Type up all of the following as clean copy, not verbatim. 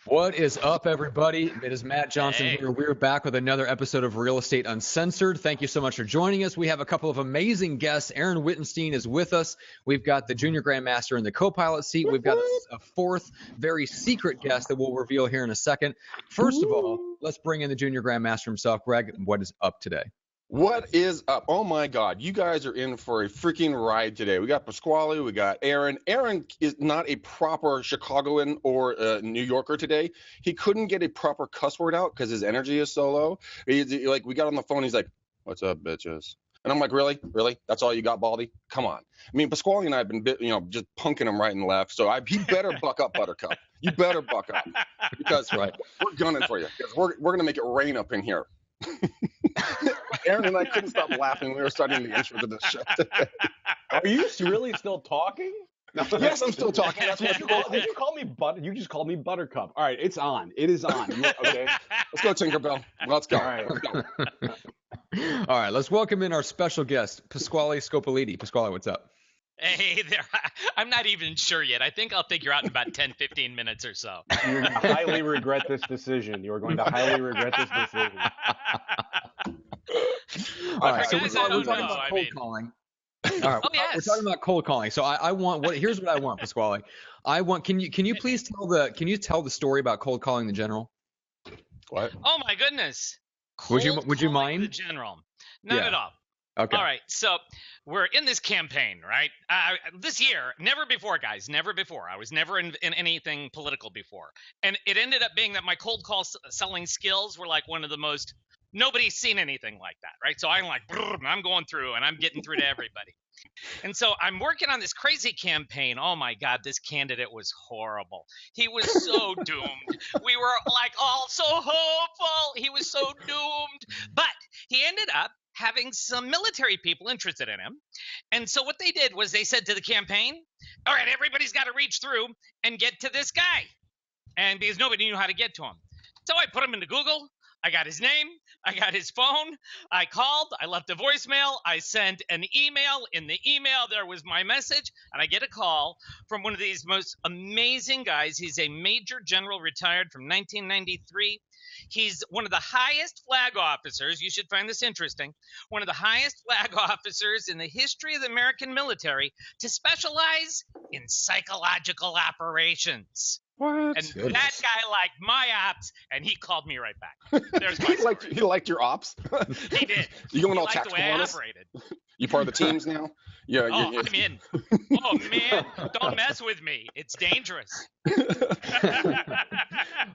What is up, everybody? It is Matt Johnson here. We're back with another episode of Real Estate Uncensored. Thank you so much for joining us. We have a couple of amazing guests. Aaron Wittenstein is with us. We've got the junior grandmaster in the co-pilot seat. We've got a fourth, very secret guest that we'll reveal here in a second. First of all, let's bring in the junior grandmaster himself. Greg, what is up today? What is up? Oh my God, you guys are in for a freaking ride today. We got Pasquale, we got Aaron. Aaron is not a proper Chicagoan or New Yorker today. He couldn't get a proper cuss word out because his energy is so low. Like, we got on the phone, he's like, "What's up, bitches?" And I'm like, really? That's all you got, Baldy? Come on. I mean, Pasquale and I have been, just punking him right and left. So he better buck up, Buttercup. You better buck up, because we're gunning for you. Because we're gonna make it rain up in here. Aaron and I couldn't stop laughing. We were starting the intro to this show today. Are you really still talking? Yes, I'm still talking. That's what Did you call me You just called me Buttercup. All right, it's on. It is on. Okay. Let's go, Tinkerbell. Let's go. All right. All right, let's welcome in our special guest, Pasquale Scopoliti. Pasquale, what's up? Hey there. I'm not even sure yet. I think I'll figure out in about 10, 15 minutes or so. You're going to highly regret this decision. You are going to highly regret this decision. All right, so we're talking about cold calling. All right, yes. We're talking about cold calling. So I want here's what I want, Pasquale. Can you please tell the story about cold calling the general? What? Oh my goodness. Would you mind? The general. Not at all. Okay. All right. So we're in this campaign, right? This year, never before, guys, never before. I was never in anything political before. And it ended up being that my cold call selling skills were like one of the most, nobody's seen anything like that, right? So I'm like, I'm going through and I'm getting through to everybody. And so I'm working on this crazy campaign. Oh my God, this candidate was horrible. He was so doomed. We were like all so hopeful. He was so doomed. But he ended up having some military people interested in him. And so what they did was they said to the campaign, all right, everybody's got to reach through and get to this guy. And because nobody knew how to get to him. So I put him into Google. I got his name. I got his phone. I called. I left a voicemail. I sent an email. In the email, there was my message. And I get a call from one of these most amazing guys. He's a major general retired from 1993. He's one of the highest flag officers. You should find this interesting. One of the highest flag officers in the history of the American military to specialize in psychological operations. What? And that guy liked my ops, and he called me right back. There's my he liked your ops? He did. You going all liked the way I tactical? operated. You part of the teams now? Yeah. I'm in. Oh, man. Don't mess with me. It's dangerous.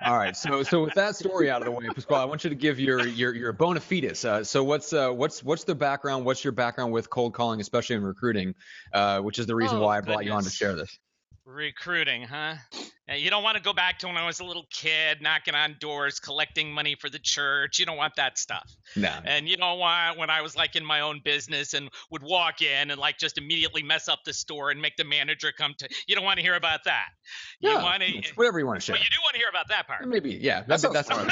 All right. So with that story out of the way, Pasquale, I want you to give your bona fides. So what's the background? What's your background with cold calling, especially in recruiting, which is the reason why I brought you on to share this. Recruiting, huh? You don't want to go back to when I was a little kid, knocking on doors, collecting money for the church. You don't want that stuff. No. And you don't want when I was like in my own business and would walk in and like just immediately mess up the store and make the manager come to. You don't want to hear about that. You want to whatever you want to share. But you do want to hear about that part. Maybe, yeah. That's fun.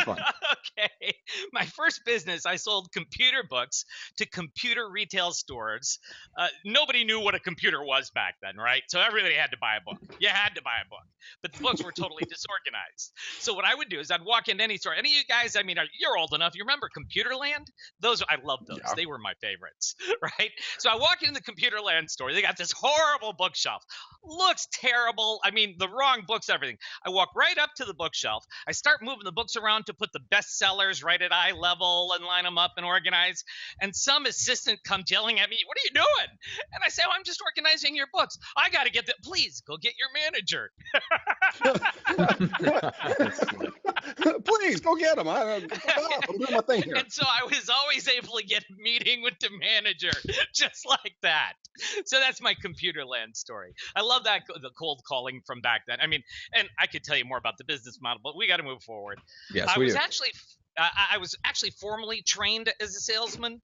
Okay. My first business, I sold computer books to computer retail stores. Nobody knew what a computer was back then, right? So everybody had to buy a book. You had to buy a book. But the books were totally disorganized. So what I would do is I'd walk into any store. Any of you guys, I mean, you're old enough. You remember Computerland? I loved those. Yeah. They were my favorites, right? So I walk into the Computerland store. They got this horrible bookshelf. Looks terrible. I mean, the wrong books, everything. I walk right up to the bookshelf. I start moving the books around to put the bestsellers right at eye level and line them up and organize. And some assistant comes yelling at me, "What are you doing?" And I say, "Oh, I'm just organizing your books. I got to get that. Please go get your manager." Please go get him. I'm doing my thing here. And so I was always able to get a meeting with the manager just like that. So that's my Computerland story. I love that, the cold calling from back then. I mean, and I could tell you more about the business model, but we got to move forward. Yes, I was actually I was actually formally trained as a salesman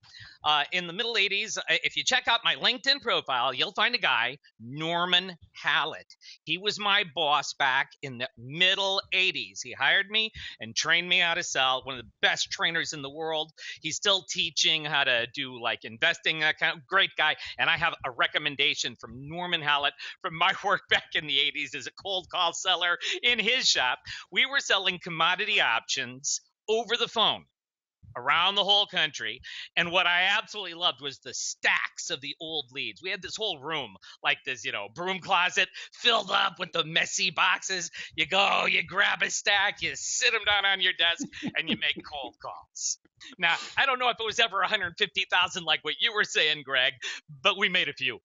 in the middle 80s. If you check out my LinkedIn profile, you'll find a guy, Norman Hallett. He was my boss back in the middle 80s. He hired me and trained me how to sell. One of the best trainers in the world. He's still teaching how to do like investing. That kind of great guy. And I have a recommendation from Norman Hallett from my work back in the 80s as a cold call seller in his shop. We were selling commodity options over the phone around the whole country. And what I absolutely loved was the stacks of the old leads. We had this whole room, like this, broom closet filled up with the messy boxes. You go, you grab a stack, you sit them down on your desk, and you make cold calls. Now, I don't know if it was ever 150,000 like what you were saying, Greg, but we made a few.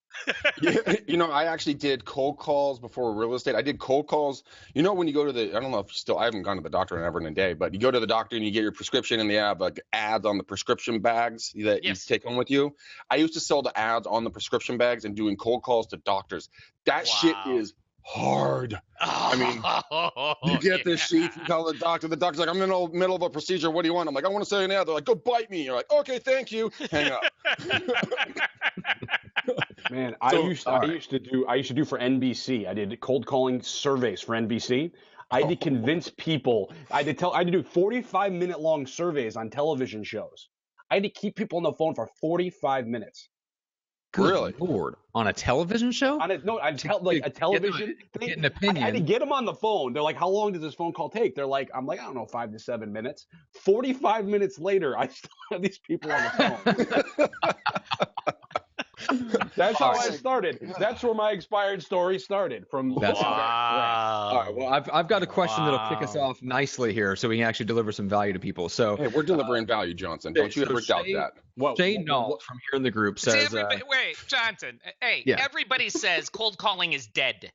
Yeah, I actually did cold calls before real estate. I did cold calls. When you go to I don't know if you still, I haven't gone to the doctor in ever in a day, but you go to the doctor and you get your prescription and they have like ads on the prescription bags that you take home with you. I used to sell the ads on the prescription bags and doing cold calls to doctors. That shit is hard. I mean, you get this sheet, you tell the doctor's like, I'm in the middle of a procedure. What do you want? I'm like, I want to say an ad. They're like, go bite me. You're like, okay, thank you. Hang up. Man, I used to do for NBC. I did cold calling surveys for NBC. I had to convince people. I had to do 45-minute long surveys on television shows. I had to keep people on the phone for 45 minutes. Good Really? Lord. On a television show? A television thing. Get an opinion. I had to get them on the phone. They're like, how long does this phone call take? They're like, I'm like, I don't know, 5 to 7 minutes. 45 minutes later, I still have these people on the phone. That's how I started. That's where my expired story started. That's wow. All right. Well, I've got a question that'll kick us off nicely here, so we can actually deliver some value to people. So, hey, we're delivering value, Johnson. Don't you ever doubt that. Shay Nault from here in the group says, wait, Johnson. Hey, everybody says cold calling is dead.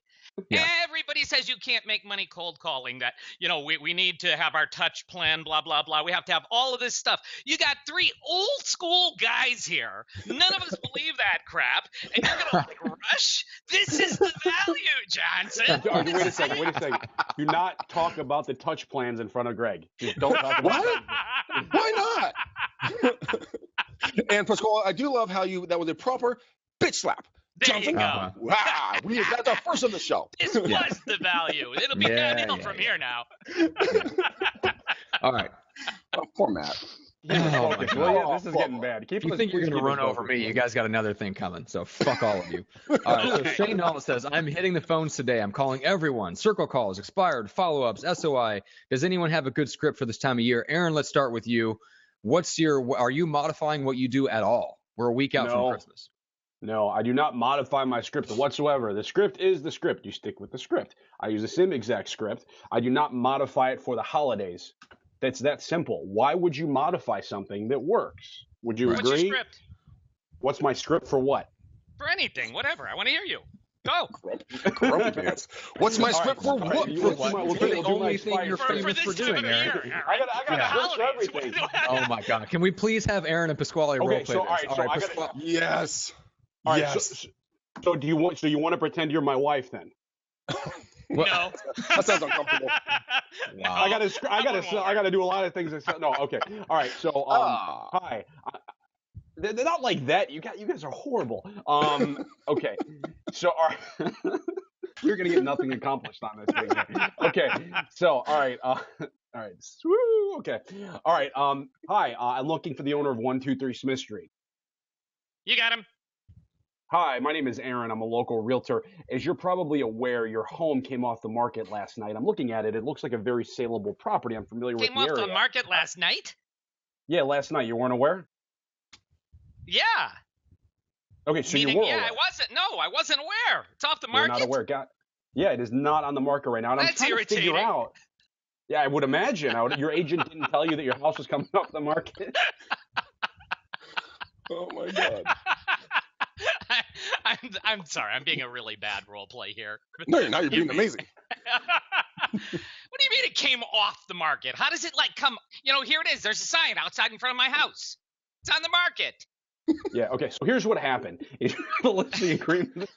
Yeah. Everybody says you can't make money cold calling, that, we need to have our touch plan, blah, blah, blah. We have to have all of this stuff. You got 3 old school guys here. None of us believe that crap. And you're going to rush? This is the value, Johnson. Wait a second. Do not talk about the touch plans in front of Greg. Just don't talk about it. Why not? And Pasquale, I do love how that was a proper bitch slap. There you go. Wow, that's our first of the show. This was the value. It'll be downhill from here now. All right. Oh, poor Matt. This is getting bad. If you think you're going to run over me, you guys got another thing coming, so fuck all of you. All right, so Shane Nault says, I'm hitting the phones today. I'm calling everyone. Circle calls, expired, follow-ups, SOI. Does anyone have a good script for this time of year? Aaron, let's start with you. Are you modifying what you do at all? We're a week out from Christmas. No, I do not modify my script whatsoever. The script is the script. You stick with the script. I use the same exact script. I do not modify it for the holidays. That's that simple. Why would you modify something that works? Would you agree? What's your script? What's my script for what? For anything, whatever. I want to hear you. Go. Grumpy pants. What's my script for what? For the only thing you're famous for doing, Aaron. I got a script for everything. Oh my God! Can we please have Aaron and Pasquale role play this? Yes. All right, yes. So do you want to pretend you're my wife then? No. That sounds uncomfortable. No, I gotta do a lot of things. No, okay. All right. So hi. They're not like that. You guys are horrible. Okay. So you're gonna get nothing accomplished on this thing. Okay. So all right. All right. Woo, okay. All right. Hi. I'm looking for the owner of 123 Smith Street. You got him. Hi, my name is Aaron. I'm a local realtor. As you're probably aware, your home came off the market last night. I'm looking at it. It looks like a very saleable property. I'm familiar with the area. Came off the market last night? Yeah, last night. You weren't aware? Yeah. Okay, so you were aware. Yeah, I wasn't aware. It's off the market? You're not aware. Yeah, it is not on the market right now. And That's I'm trying irritating. to figure out. Yeah, I would imagine. Your agent didn't tell you that your house was coming off the market? Oh, my God. I'm sorry. I'm being a really bad role play here. No, you're not. You're being amazing. What do you mean it came off the market? How does it come? Here it is. There's a sign outside in front of my house. It's on the market. Yeah. Okay. So here's what happened. Let's see agreement.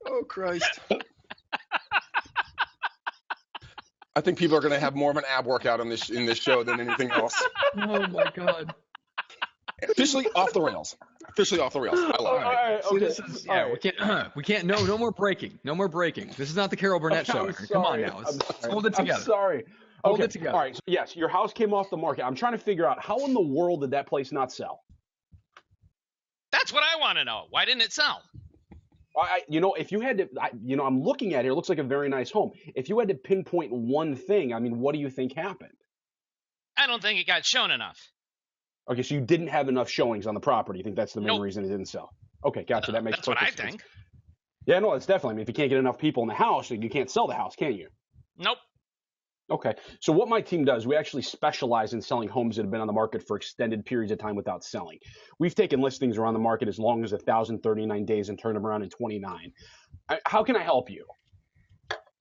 Oh Christ. I think people are going to have more of an ab workout in this show than anything else. Oh my God. Officially off the rails. Officially off the rails. I love it. All right, See, okay. this is, All yeah, right. we can't, no more breaking. No more breaking. This is not the Carol Burnett show. I'm Aaron. Come on sorry. now. I'm Let's sorry. hold it together. I'm sorry. Hold Okay. it together. All right. So yes, your house came off the market. I'm trying to figure out how in the world did that place not sell? That's what I want to know. Why didn't it sell? If you had to, I'm looking at it. It looks like a very nice home. If you had to pinpoint one thing, I mean, what do you think happened? I don't think it got shown enough. Okay, so you didn't have enough showings on the property. You think that's the main reason it didn't sell? Okay, gotcha. That makes That's what I perfect sense. think. Yeah, no, it's definitely. I mean, if you can't get enough people in the house, you can't sell the house, can you? Nope. Okay. So what my team does, we actually specialize in selling homes that have been on the market for extended periods of time without selling. We've taken listings around the market as long as 1,039 days and turned them around in 29. How can I help you?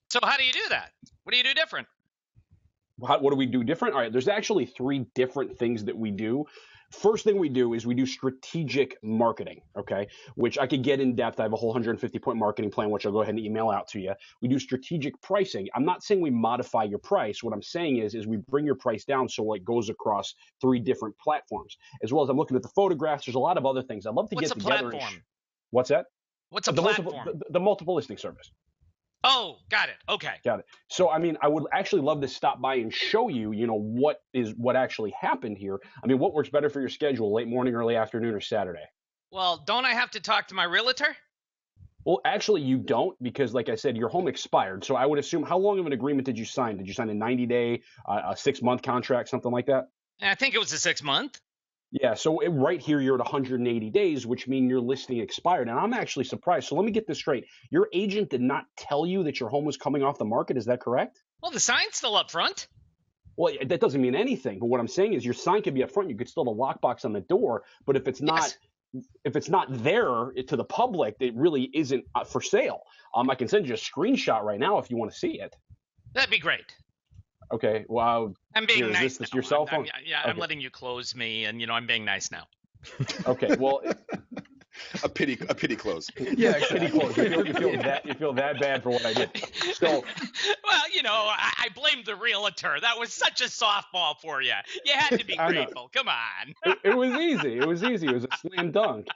So how do you do that? What do you do different? What do we do different? All right, there's actually 3 different things that we do. First thing we do is we do strategic marketing, okay, which I could get in depth. I have a whole 150-point marketing plan, which I'll go ahead and email out to you. We do strategic pricing. I'm not saying we modify your price. What I'm saying is we bring your price down so it goes across 3 different platforms. As well as I'm looking at the photographs, there's a lot of other things. I'd love to What's get a together. platform? What's that? What's a platform? The multiple listing service. Oh, got it. Okay. Got it. So, I mean, I would actually love to stop by and show you, what actually happened here. I mean, what works better for your schedule, late morning, early afternoon, or Saturday? Well, don't I have to talk to my realtor? Well, actually, you don't because, like I said, your home expired. So I would assume, how long of an agreement did you sign? Did you sign a 90-day, a 6-month contract, something like that? I think it was a 6-month. Yeah, so right here, you're at 180 days, which means your listing expired. And I'm actually surprised. So let me get this straight. Your agent did not tell you that your home was coming off the market. Is that correct? Well, the sign's still up front. Well, that doesn't mean anything. But what I'm saying is your sign could be up front. You could still have a lockbox on the door. But if it's not, if it's not there to the public, it really isn't for sale. I can send you a screenshot right now if you want to see it. That'd be great. Okay. Well, I'm being nice. Is this now. your cell phone? I'm letting you close me, and I'm being nice now. Okay. Well, a pity close. Yeah, pity close. You feel that bad for what I did. So, well, I blamed the realtor. That was such a softball for you. You had to be grateful. Come on. It was easy. It was easy. It was a slam dunk.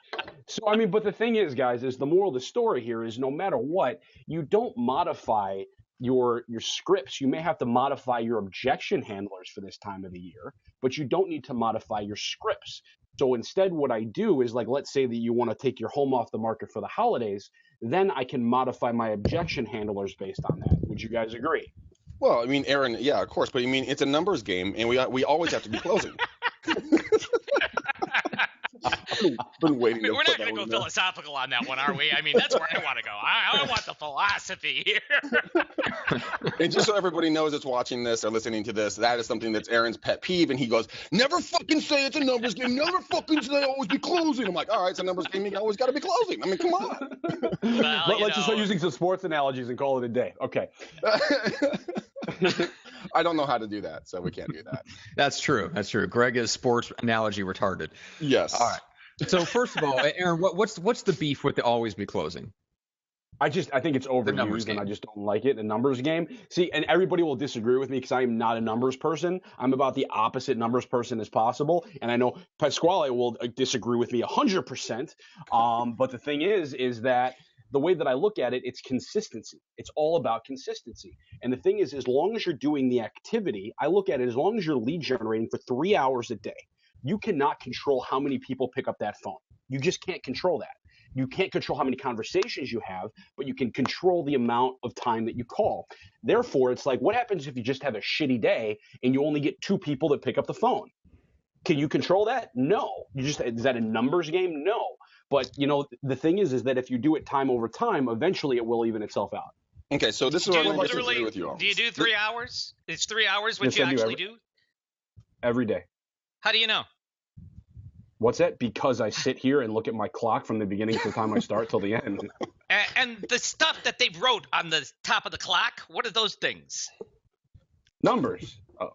So, I mean, but the thing is, guys, is the moral of the story here is no matter what, you don't modify your scripts. You may have to modify your objection handlers for this time of the year, but you don't need to modify your scripts. So instead, what I do is, like, let's say that you want to take your home off the market for the holidays, then I can modify my objection handlers based on that. Would you guys agree? Well, I mean, Aaron, yeah, of course, but I mean, it's a numbers game, and we always have to be closing. I've been waiting. We're not going to go philosophical on that one, are we? I mean, that's where I want to go. I want the philosophy here. And just so everybody knows that's watching this or listening to this, that is something that's Aaron's pet peeve, and he goes, never fucking say it's a numbers game. Never fucking say always be closing. I'm like, all right, it's a numbers game. You always got to be closing. I mean, come on. Well, let's just start using some sports analogies and call it a day. Okay. I don't know how to do that, so we can't do that. That's true. That's true. Greg is sports analogy retarded. Yes. All right. So first of all, Aaron, what's the beef with the always be closing? I think it's overused and I just don't like it. The numbers game. See, and everybody will disagree with me because I am not a numbers person. I'm about the opposite numbers person as possible. And I know Pasquale will disagree with me 100%. But the thing is that the way that I look at it, it's consistency. It's all about consistency. And the thing is, as long as you're doing the activity, I look at it as long as you're lead generating for 3 hours a day, you cannot control how many people pick up that phone. You just can't control that. You can't control how many conversations you have, but you can control the amount of time that you call. Therefore, it's like, what happens if you just have a shitty day and you only get 2 people that pick up the phone? Can you control that? No. Is that a numbers game? No. But, the thing is that if you do it time over time, eventually it will even itself out. Okay, so this is what I disagree with you on. Do you do 3 hours? It's 3 hours what you actually do? Every day. How do you know? What's that? Because I sit here and look at my clock from the beginning to the time I start till the end. And the stuff that they wrote on the top of the clock, what are those things? Numbers. Oh.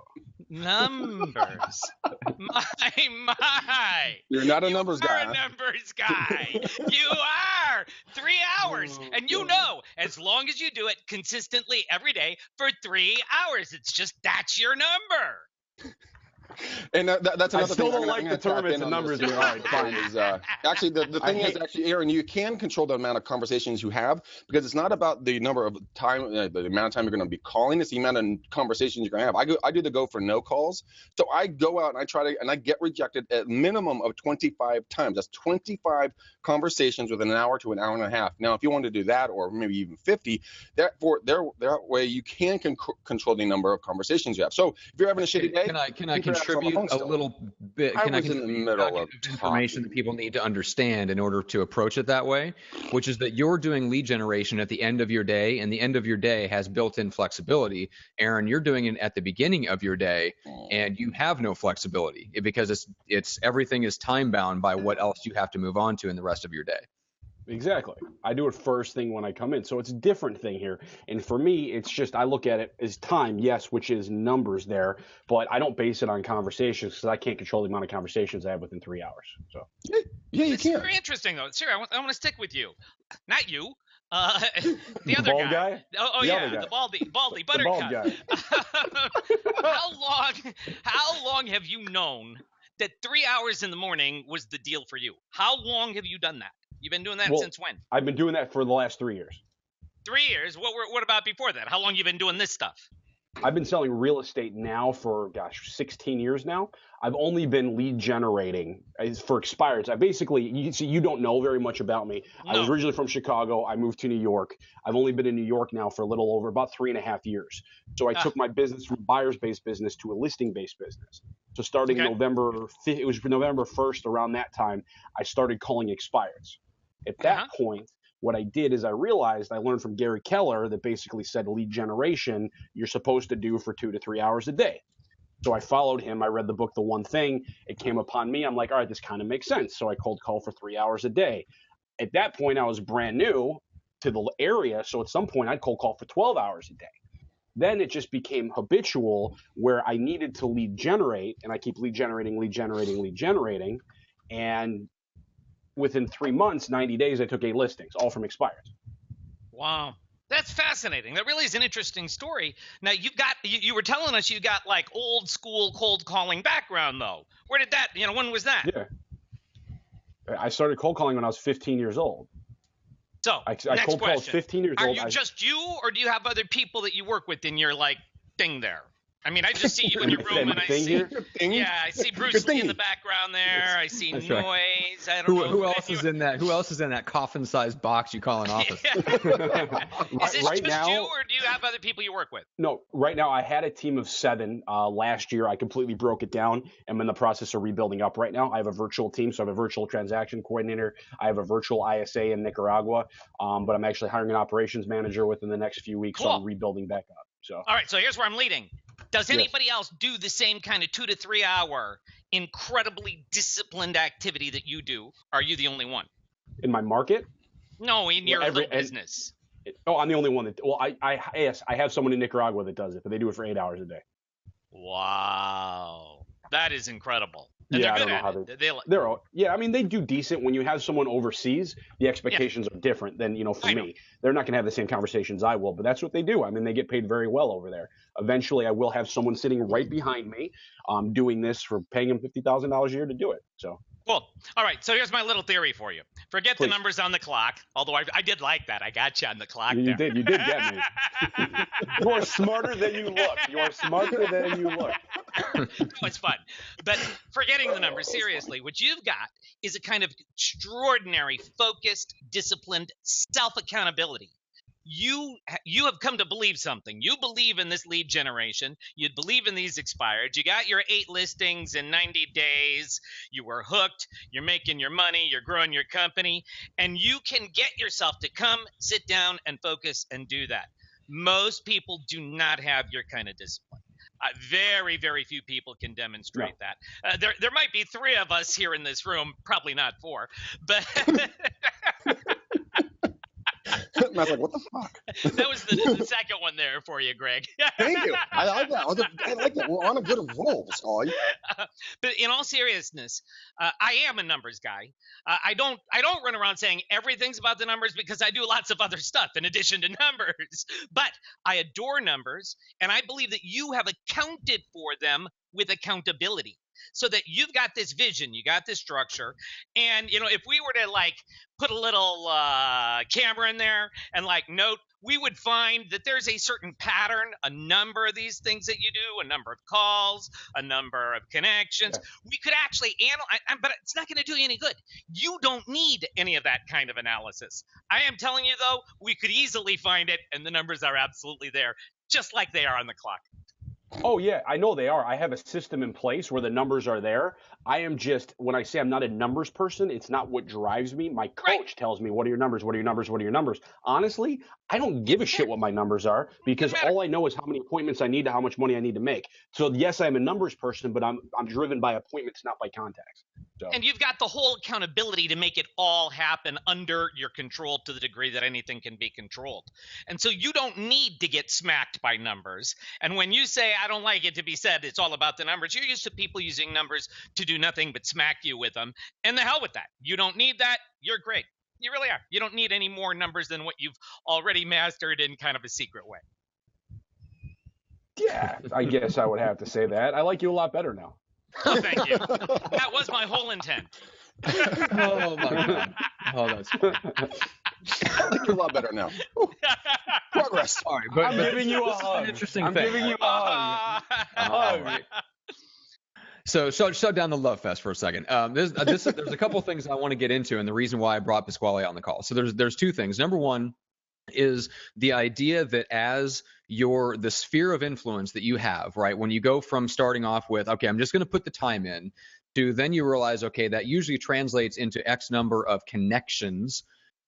Numbers. My. You're not a numbers You guy. are a numbers guy. You are. 3 hours. And you know, as long as you do it consistently every day for 3 hours, that's your number. And that's another I still thing. don't like the term it's a numbers game. All right, fine. Actually, the thing is, Aaron, you can control the amount of conversations you have, because it's not about the number of time, the amount of time you're going to be calling. It's the amount of conversations you're going to have. I do the go for no calls. So I go out and I try to, and I get rejected at minimum of 25 times. That's 25 conversations within an hour to an hour and a half. Now, if you want to do that, or maybe even 50, that way you can control the number of conversations you have. So if you're having a shitty day, can I contribute a little bit? Can I was in the middle of information that people need to understand in order to approach it that way, which is that you're doing lead generation at the end of your day, and the end of your day has built-in flexibility. Aaron, you're doing it at the beginning of your day, and you have no flexibility because it's everything is time bound by what else you have to move on to in the rest of your day. Exactly. I do it first thing when I come in. So it's a different thing here. And for me, it's just I look at it as time, yes, which is numbers there, but I don't base it on conversations because I can't control the amount of conversations I have within 3 hours. So yeah, you it's can. Very interesting, though. Sir, I want to stick with you. Not you. The other bald guy? Oh yeah, the baldy buttercup. The bald guy. How long have you known that 3 hours in the morning was the deal for you? How long have you done that? You've been doing that since when? I've been doing that for the last 3 years. 3 years? What about before that? How long you been doing this stuff? I've been selling real estate now for 16 years now. I've only been lead generating for expireds. I basically, you don't know very much about me. No. I was originally from Chicago. I moved to New York. I've only been in New York now for a little over about 3.5 years. So I took my business from a buyers-based business to a listing-based business. So starting November 1st, around that time, I started calling expireds. At that point, what I did is I realized I learned from Gary Keller that basically said lead generation you're supposed to do for 2 to 3 hours a day. So I followed him. I read the book, The One Thing. It came upon me. I'm like, all right, this kind of makes sense. So I cold call for 3 hours a day. At that point, I was brand new to the area. So at some point, I'd cold call for 12 hours a day. Then it just became habitual where I needed to lead generate, and I keep lead generating. And within 3 months, 90 days, I took 8 listings, all from expireds. Wow. That's fascinating. That really is an interesting story. Now, you were telling us you got like old school cold calling background, though. Where did that, when was that? Yeah. I started cold calling when I was 15 years old. So, I cold called 15 years old. Are you just you, or do you have other people that you work with in your thing there? I mean, I just see you in your room, and I see Bruce Lee in the background there. I see noise. Right. I don't know who else is in that. Who else is in that coffin-sized box you call an office? Is this right just now, you, or do you have other people you work with? No, right now I had a team of 7 last year. I completely broke it down. I'm in the process of rebuilding up right now. I have a virtual team, so I have a virtual transaction coordinator. I have a virtual ISA in Nicaragua, but I'm actually hiring an operations manager within the next few weeks. Cool. So I'm rebuilding back up. So. All right, so here's where I'm leading. Does anybody else do the same kind of 2 to 3 hour, incredibly disciplined activity that you do? Are you the only one? In my market? No, in your little business. I'm the only one that. Well, I have someone in Nicaragua that does it, but they do it for 8 hours a day. Wow, that is incredible. And I don't know how I mean, they do decent. When you have someone overseas, the expectations are different than, for me. They're not going to have the same conversations I will, but that's what they do. I mean, they get paid very well over there. Eventually, I will have someone sitting right behind me doing this for paying them $50,000 a year to do it. So. Cool. All right. So here's my little theory for you. Forget the numbers on the clock. Although I did like that. I got you on the clock. You did get me. You are smarter than you look. It's fun. But forgetting the numbers, seriously, what you've got is a kind of extraordinary, focused, disciplined self-accountability. You have come to believe something. You believe in this lead generation. You believe in these expired. You got your 8 listings in 90 days. You were hooked. You're making your money. You're growing your company. And you can get yourself to come, sit down, and focus and do that. Most people do not have your kind of discipline. Very, very few people can demonstrate that. There might be 3 of us here in this room, probably not 4, but Matt's like, what the fuck? That was the second one there for you, Greg. Thank you. I like that. I like that. We're on a good roll, Scully. But in all seriousness, I am a numbers guy. I don't run around saying everything's about the numbers because I do lots of other stuff in addition to numbers. But I adore numbers, and I believe that you have accounted for them with accountability. So that you've got this vision, you got this structure, and if we were to like put a little camera in there and like note, we would find that there's a certain pattern, a number of these things that you do, a number of calls, a number of connections. Yeah. We could actually analyze, but it's not going to do you any good. You don't need any of that kind of analysis. I am telling you, though, we could easily find it, and the numbers are absolutely there, just like they are on the clock. Oh, yeah, I know they are. I have a system in place where the numbers are there. I am just, when I say I'm not a numbers person, it's not what drives me. My coach tells me, what are your numbers? What are your numbers? What are your numbers? Honestly, I don't give a shit what my numbers are because all I know is how many appointments I need to how much money I need to make. So, yes, I'm a numbers person, but I'm driven by appointments, not by contacts. So. And you've got the whole accountability to make it all happen under your control to the degree that anything can be controlled. And so you don't need to get smacked by numbers. And when you say, I don't like it to be said, it's all about the numbers, you're used to people using numbers to do nothing but smack you with them. And the hell with that. You don't need that. You're great. You really are. You don't need any more numbers than what you've already mastered in kind of a secret way. Yeah, I guess I would have to say that. I like you a lot better now. Oh, thank you. That was my whole intent. Oh, my God. Oh, that's funny. I like you a lot better now. Ooh. Progress. Sorry, but I'm giving you a hug. Interesting I'm thing. giving you a hug. So shut down the love fest for a second. There's a couple of things I want to get into, and the reason why I brought Pasquale on the call. So there's two things. Number one is the idea that as the sphere of influence that you have, right? When you go from starting off with, okay, I'm just going to put the time in, to then you realize, okay, that usually translates into X number of connections.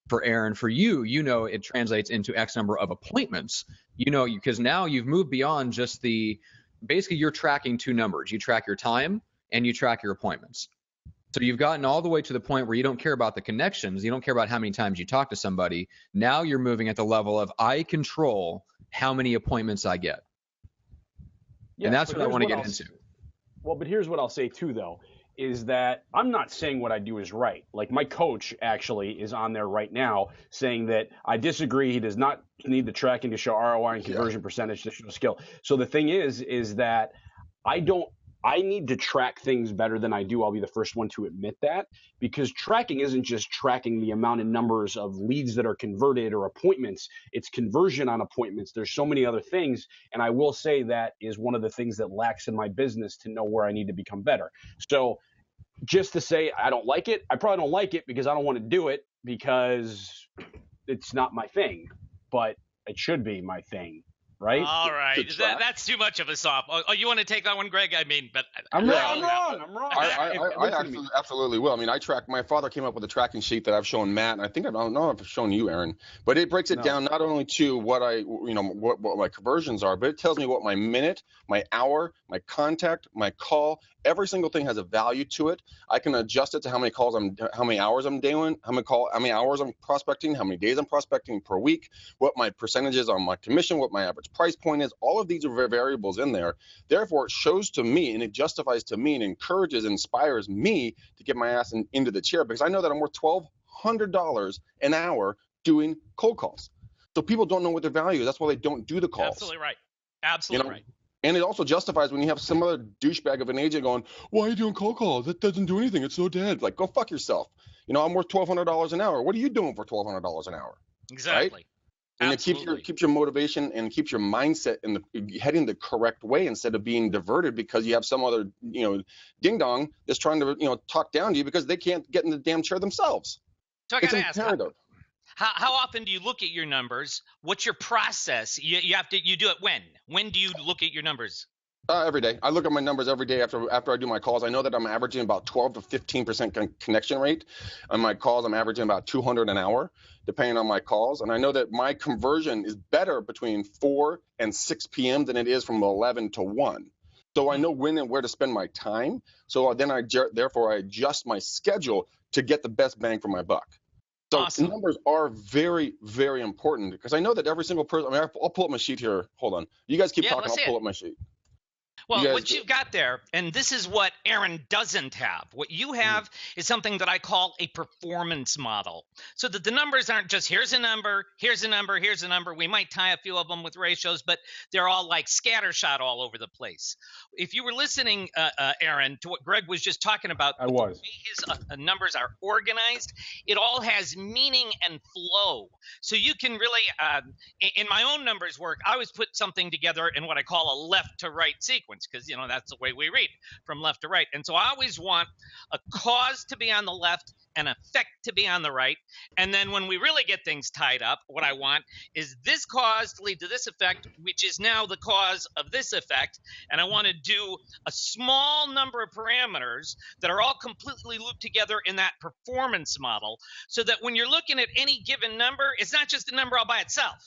For Aaron, for you, it translates into X number of appointments, because now you've moved beyond just basically you're tracking two numbers. You track your time and you track your appointments. So you've gotten all the way to the point where you don't care about the connections. You don't care about how many times you talk to somebody. Now you're moving at the level of I control how many appointments I get. Yeah, and that's what I want to get into. Well, but here's what I'll say too, though, is that I'm not saying what I do is right. Like my coach actually is on there right now saying that I disagree. He does not need the tracking to show ROI and conversion percentage to show skill. So the thing is that I need to track things better than I do. I'll be the first one to admit that, because tracking isn't just tracking the amount of numbers of leads that are converted or appointments. It's conversion on appointments. There's so many other things. And I will say that is one of the things that lacks in my business to know where I need to become better. So just to say I don't like it, I probably don't like it because I don't want to do it because it's not my thing, but it should be my thing. Right? All right. That's too much of a soft. Oh, you want to take that one, Greg? I mean, but I'm wrong. I absolutely will. I mean, my father came up with a tracking sheet that I've shown Matt, and I don't know if I've shown you, Aaron, but it breaks it down not only to what what my conversions are, but it tells me what my minute, my hour, my contact, my call, every single thing has a value to it. I can adjust it to how many hours I'm doing, how many hours I'm prospecting, how many days I'm prospecting per week, what my percentage is on my commission, what my average price point is. All of these are variables in there. Therefore, it shows to me and it justifies to me and encourages, inspires me to get my ass into the chair, because I know that I'm worth $1,200 an hour doing cold calls. So people don't know what their value is. That's why they don't do the calls. Absolutely right. Absolutely right. And it also justifies when you have some other douchebag of an agent going, why are you doing cold calls? That doesn't do anything. It's so dead. Like, go fuck yourself. I'm worth $1,200 an hour. What are you doing for $1,200 an hour? Exactly. Right? And it keeps your motivation and keeps your mindset heading the correct way, instead of being diverted because you have some other, ding dong that's trying to, talk down to you because they can't get in the damn chair themselves. So I got to ask, how often do you look at your numbers? What's your process? You do it when? When do you look at your numbers? Every day. I look at my numbers every day after I do my calls. I know that I'm averaging about 12 to 15% connection rate. On my calls, I'm averaging about 200 an hour, depending on my calls. And I know that my conversion is better between 4 and 6 p.m. than it is from 11 to 1. So I know when and where to spend my time. So then therefore I adjust my schedule to get the best bang for my buck. So Awesome. numbers are very, very important because I know that every single person. I mean, I'll pull up my sheet here. Hold on. You guys keep Yeah, talking. let's I'll see pull it. up my sheet. Well, what do. you've got there, and this is what Aaron doesn't have. What you have is something that I call a performance model. So that the numbers aren't just here's a number, here's a number, here's a number. We might tie a few of them with ratios, but they're all like scattershot all over the place. If you were listening, Aaron, to what Greg was just talking about, I with the was. way his numbers are organized, it all has meaning and flow. So you can really, in my own numbers work, I always put something together in what I call a left to right sequence because, that's the way we read from left to right. And so I always want a cause to be on the left, an effect to be on the right. And then when we really get things tied up, what I want is this cause to lead to this effect, which is now the cause of this effect. And I want to do a small number of parameters that are all completely looped together in that performance model so that when you're looking at any given number, it's not just a number all by itself.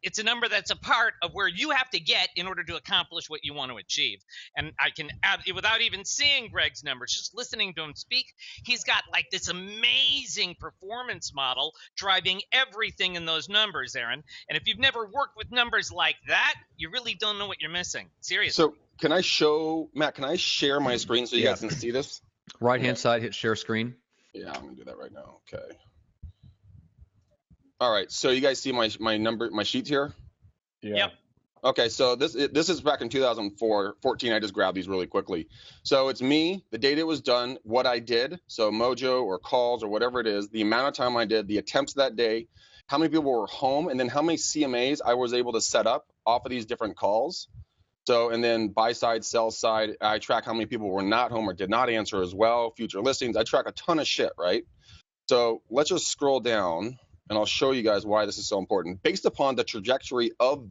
It's a number that's a part of where you have to get in order to accomplish what you want to achieve. And I can add, without even seeing Greg's numbers, just listening to him speak, he's got like this amazing performance model driving everything in those numbers, Aaron. And if you've never worked with numbers like that, you really don't know what you're missing. Seriously. So can I show Matt? Can I share my screen so you guys can see this? Right-hand side, hit share screen. Yeah, I'm gonna do that right now. Okay. All right. So you guys see my sheets here? Yeah. Yep. Okay, so this is back in 2014. I just grabbed these really quickly. So it's me, the date it was done, what I did, so Mojo or calls or whatever it is, the amount of time I did, the attempts that day, how many people were home, and then how many CMAs I was able to set up off of these different calls. So, and then buy side, sell side, I track how many people were not home or did not answer as well, future listings. I track a ton of shit, right? So let's just scroll down. And I'll show you guys why this is so important. Based upon the trajectory of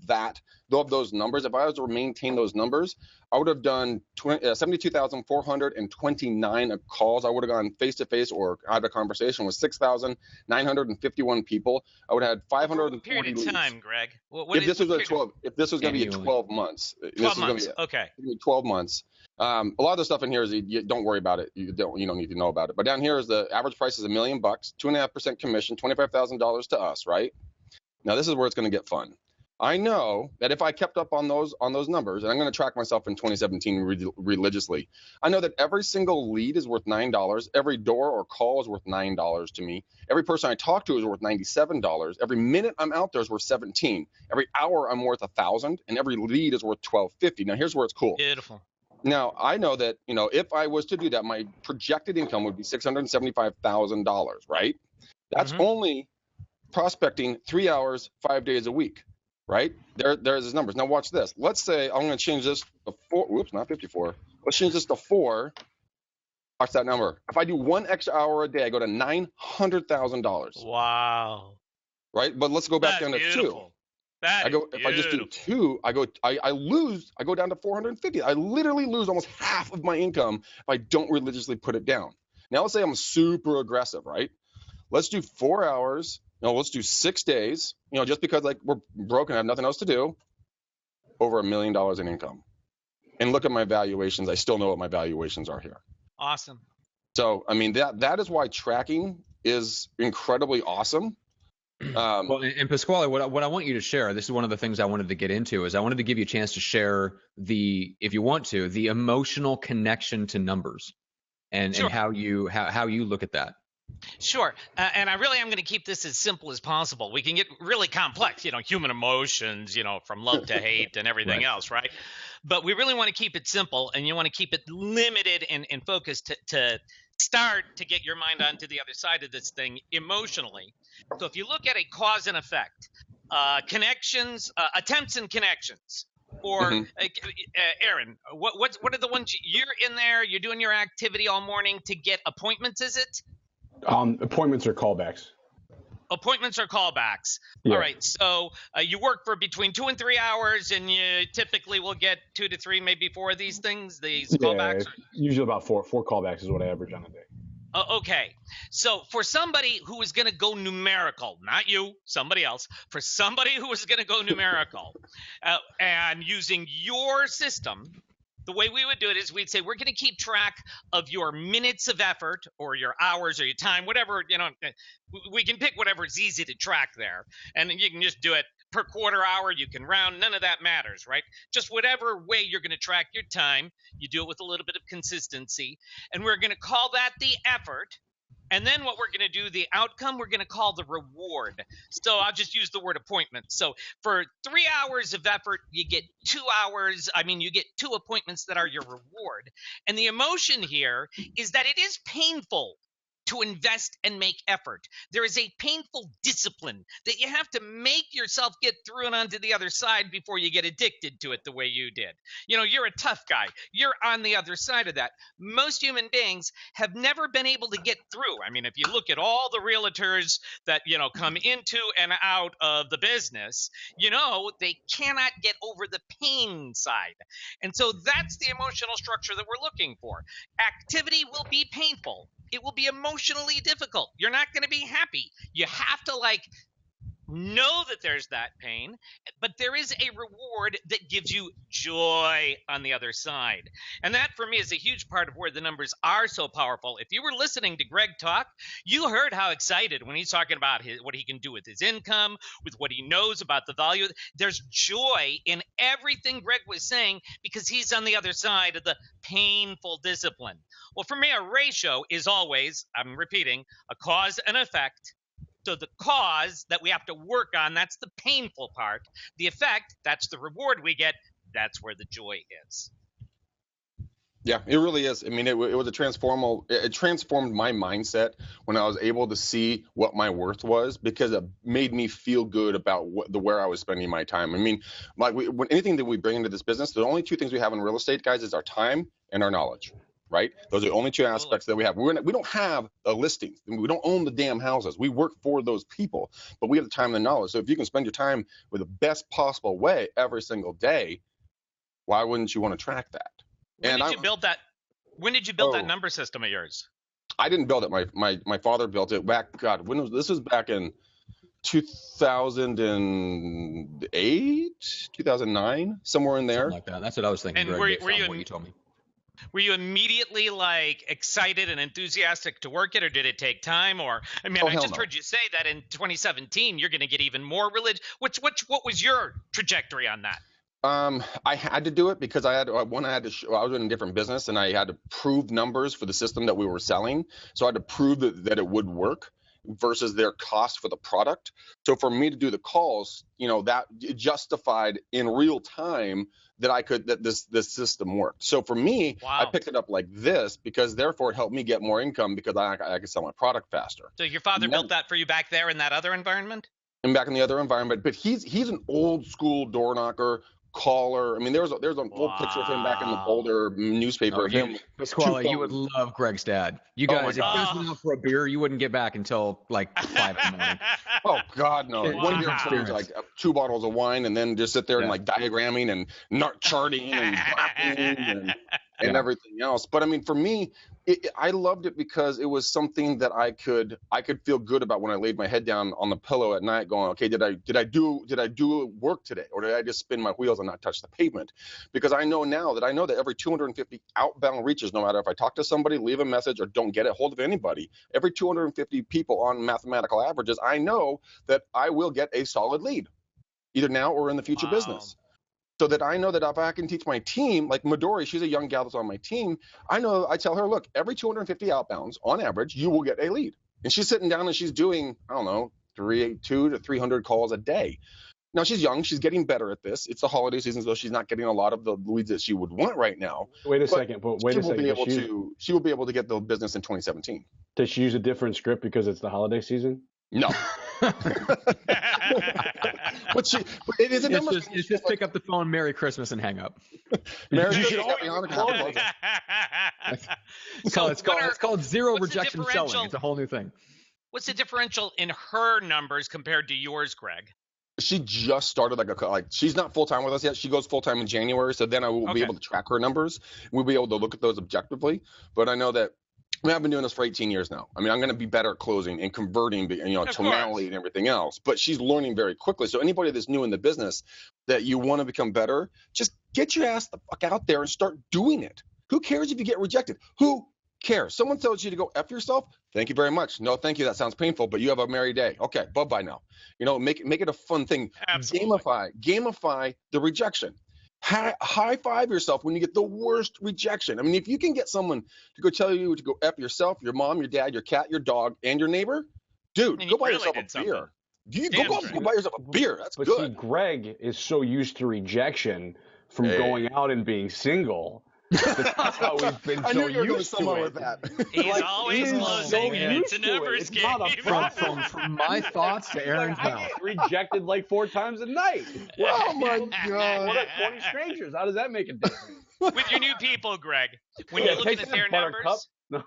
those numbers, if I was to maintain those numbers, I would have done 72,429 calls. I would have gone face-to-face or had a conversation with 6,951 people. I would have had 540 period of time, leads. Greg. If this was going to be 12 months. 12 months. Okay. 12 months. A lot of the stuff in here is you don't worry about it. You don't need to know about it. But down here is the average price is $1 million, 2.5% commission, $25,000 to us, right? Now this is where it's going to get fun. I know that if I kept up on those numbers, and I'm going to track myself in 2017 religiously, I know that every single lead is worth $9. Every door or call is worth $9 to me. Every person I talk to is worth $97. Every minute I'm out there is worth $17. Every hour I'm worth $1,000, and every lead is worth $1,250. Now here's where it's cool. Beautiful. Now, I know that, if I was to do that, my projected income would be $675,000, right? That's only prospecting 3 hours, 5 days a week, right? There's his numbers. Now, watch this. Let's say I'm going to change this to 4. Whoops, not 54. Let's change this to 4. Watch that number. If I do 1 extra hour a day, I go to $900,000. Wow. Right? But let's go back down to 2. If I just do 2, I go down to 450. I literally lose almost half of my income if I don't religiously put it down. Now let's say I'm super aggressive, right? Let's do 4 hours. No, let's do 6 days. Just because we're broken, I have nothing else to do. Over $1 million in income. And look at my valuations. I still know what my valuations are here. Awesome. So I mean that is why tracking is incredibly awesome. Well, and Pasquale, what I want you to share, this is one of the things I wanted to get into, is I wanted to give you a chance to share if you want to, the emotional connection to numbers and how you look at that. Sure. And I really am going to keep this as simple as possible. We can get really complex, human emotions, from love to hate and everything else, right? But we really want to keep it simple, and you want to keep it limited and focused to start to get your mind onto the other side of this thing emotionally. So if you look at a cause and effect, connections, attempts and connections, or Aaron, what are the ones you're in there? You're doing your activity all morning to get appointments, is it? Appointments or callbacks. Appointments or callbacks. Yeah. All right. So you work for between 2 and 3 hours, and you typically will get 2 to 3, maybe 4 of these things, callbacks. Usually about four callbacks is what I average on a day. Okay. So for somebody who is going to go numerical, not you, somebody else, for somebody who is going to go numerical and using your system, The way we would do it is we'd say we're going to keep track of your minutes of effort or your hours or your time, whatever, we can pick whatever's easy to track there. And you can just do it per quarter hour. You can round. None of that matters, right? Just whatever way you're going to track your time, you do it with a little bit of consistency. And we're going to call that the effort. And then what we're going to do, the outcome, we're going to call the reward. So I'll just use the word appointment. So for 3 hours of effort, you get 2 hours. You get 2 appointments that are your reward. And the emotion here is that it is painful to invest and make effort. There is a painful discipline that you have to make yourself get through and onto the other side before you get addicted to it the way you did. You're a tough guy. You're on the other side of that. Most human beings have never been able to get through. If you look at all the realtors that, come into and out of the business, they cannot get over the pain side. And so that's the emotional structure that we're looking for. Activity will be painful. It will be emotionally difficult. You're not going to be happy. You have to know that there's that pain, but there is a reward that gives you joy on the other side. And that for me is a huge part of where the numbers are so powerful. If you were listening to Greg talk, you heard how excited when he's talking about what he can do with his income, with what he knows about the value. There's joy in everything Greg was saying because he's on the other side of the painful discipline. Well, for me, a ratio is always, I'm repeating, a cause and effect. So the cause that we have to work on, that's the painful part. The effect, that's the reward we get. That's where the joy is. Yeah, it really is. It was a transformal. It transformed my mindset when I was able to see what my worth was, because it made me feel good about where I was spending my time. When anything that we bring into this business, the only 2 things we have in real estate, guys, is our time and our knowledge. Right? Those are the only 2 aspects that we have. We don't have a listing. We don't own the damn houses. We work for those people, but we have the time and the knowledge. So if you can spend your time with the best possible way every single day, why wouldn't you want to track that? When did you build that? When did you build that number system of yours? I didn't build it. My father built it back. God, this was back in 2008, 2009, somewhere in there. Something like that. That's what I was thinking. And Greg, were you what you told me? Were you immediately excited and enthusiastic to work it, or did it take time? Or I just heard you say that in 2017 you're going to get even more religious. What was your trajectory on that? I had to do it because I was in a different business and I had to prove numbers for the system that we were selling. So I had to prove that it would work versus their cost for the product. So for me to do the calls, that justified in real time that this system worked. So for me, wow. I picked it up like this because therefore it helped me get more income because I could sell my product faster. So your father built that for you back there in that other environment? And back in the other environment, but he's an old school door knocker. Caller. There's an old picture of him back in the Boulder newspaper of him. Pasquale, you would love Greg's dad. You guys, if you guys went out for a beer, you wouldn't get back until 5 in the morning. Oh God, no! One beer turns 2 bottles of wine, and then just sit there and diagramming and charting and and everything else. But for me, I loved it because it was something that I could feel good about when I laid my head down on the pillow at night, going, okay, did I do work today, or did I just spin my wheels and not touch the pavement? Because I know that every 250 outbound reaches, no matter if I talk to somebody, leave a message, or don't get a hold of anybody, every 250 people on mathematical averages, I know that I will get a solid lead, either now or in the future business. So that I know that if I can teach my team, like Midori, she's a young gal that's on my team, I tell her, look, every 250 outbounds on average, you will get a lead. And she's sitting down and she's doing, 200 to 300 calls a day. Now she's young, she's getting better at this. It's the holiday season, so she's not getting a lot of the leads that she would want right now. Wait a second. She will be able to get the business in 2017. Does she use a different script because it's the holiday season? No. But it is a number. It's just pick up the phone, Merry Christmas, and hang up. Merry Christmas. It's called zero rejection selling. It's a whole new thing. What's the differential in her numbers compared to yours, Greg? She just started she's not full time with us yet. She goes full time in January, so then I will be able to track her numbers. We'll be able to look at those objectively. But I know that I've been doing this for 18 years now. I'm going to be better at closing and converting, tonality and everything else. But she's learning very quickly. So anybody that's new in the business that you want to become better, just Get your ass the fuck out there and start doing it. Who cares if you get rejected? Who cares? Someone tells you to go F yourself. Thank you very much. No, thank you. That sounds painful, but you have a merry day. Okay, bye-bye now. Make it a fun thing. Absolutely. Gamify the rejection. High five yourself when you get the worst rejection. I mean, if you can get someone to go tell you to go F yourself, your mom, your dad, your cat, your dog, and your neighbor, dude, go buy yourself a beer. Go buy yourself a beer. That's good. But see, Greg is so used to rejection from going out and being single. That's how we've been so used to it. With that. He's always closing. It's a numbers game. From my thoughts to Aaron's I mouth. get rejected like 4 times a night. Oh my God. What are 20 strangers? How does that make a difference? With your new people, Greg, when you're looking at their numbers. No.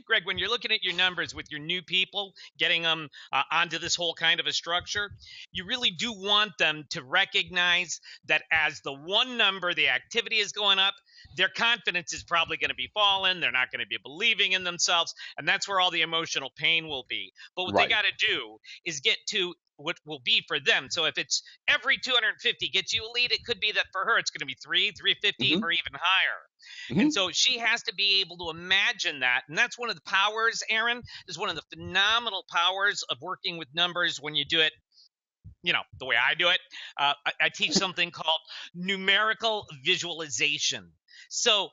Greg, when you're looking at your numbers with your new people, getting them onto this whole kind of a structure, you really do want them to recognize that as the one number, the activity is going up, their confidence is probably going to be falling. They're not going to be believing in themselves. And that's where all the emotional pain will be. But what they got to do is get to what will be for them. So if it's every 250 gets you a lead, it could be that for her it's going to be 350, or even higher. And so she has to be able to imagine that. And that's one of the powers, Aaron, is one of the phenomenal powers of working with numbers when you do it, the way I do it. I teach something called numerical visualization. So,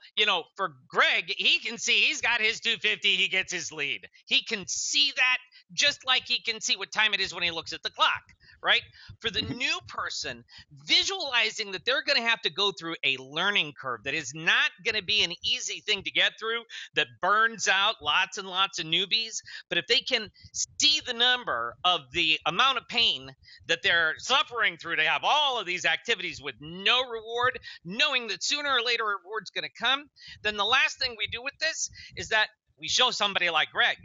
for Greg, he can see he's got his 250, he gets his lead. He can see that just like he can see what time it is when he looks at the clock, right? For the new person, visualizing that they're going to have to go through a learning curve that is not going to be an easy thing to get through, that burns out lots and lots of newbies. But if they can see the number of the amount of pain that they're suffering through to have all of these activities with no reward, knowing that sooner or later a reward's going to come, then the last thing we do with this is that we show somebody like Greg.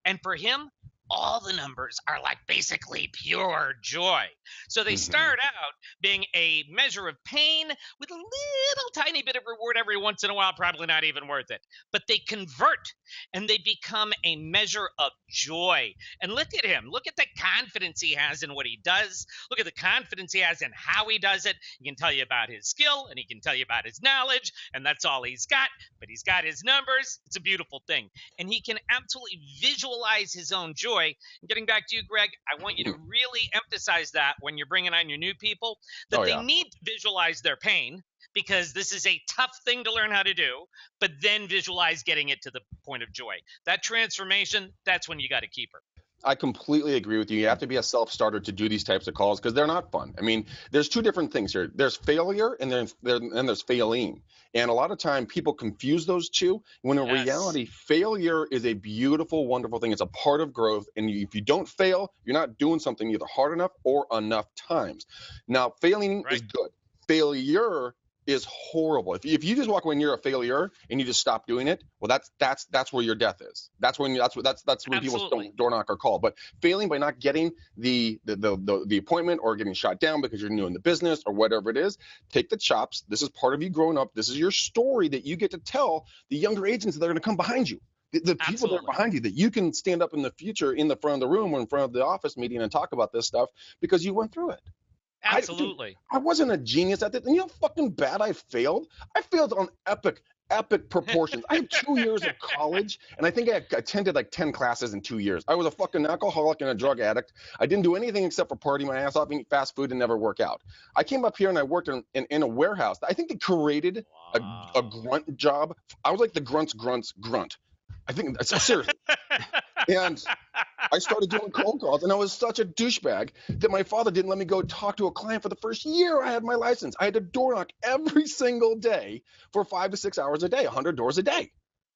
And for him, all the numbers are like basically pure joy. So they start out being a measure of pain with a little tiny bit of reward every once in a while, probably not even worth it. But they convert and they become a measure of joy. And look at him. Look at the confidence he has in what he does. Look at the confidence he has in how he does it. He can tell you about his skill and he can tell you about his knowledge, and that's all he's got. But he's got his numbers. It's a beautiful thing. And he can absolutely visualize his own joy. And getting back to you, Greg, I want you to really emphasize that when you're bringing on your new people, that they need to visualize their pain, because this is a tough thing to learn how to do, but then visualize getting it to the point of joy. That transformation, that's when you got to keep her. I completely agree with you. You have to be a self-starter to do these types of calls because they're not fun. I mean, there's two different things here. There's failure and there's failing. And a lot of time people confuse those two, when in reality, failure is a beautiful, wonderful thing. It's a part of growth. And if you don't fail, you're not doing something either hard enough or enough times. Now, failing is good. Failure is horrible. If you just walk away and you're a failure and you just stop doing it, well, that's where your death is. That's when people don't door knock or call. But failing by not getting the appointment or getting shot down because you're new in the business or whatever it is, take the chops. This is part of you growing up. This is your story that you get to tell the younger agents that are going to come behind you. The people that are behind you, that you can stand up in the future in the front of the room or in front of the office meeting and talk about this stuff because you went through it. Absolutely. I wasn't a genius at this. And you know how fucking bad I failed? I failed on epic proportions. I had 2 years of college, and I think I attended like 10 classes in 2 years. I was a fucking alcoholic and a drug addict. I didn't do anything except for party my ass off and eat fast food and never work out. I came up here and I worked in a warehouse. I think they created a grunt job. I was like the grunt's grunt. I think, seriously. And I started doing cold calls, and I was such a douchebag that my father didn't let me go talk to a client for the first year I had my license. I had to door knock every single day for 5 to 6 hours a day, 100 doors a day.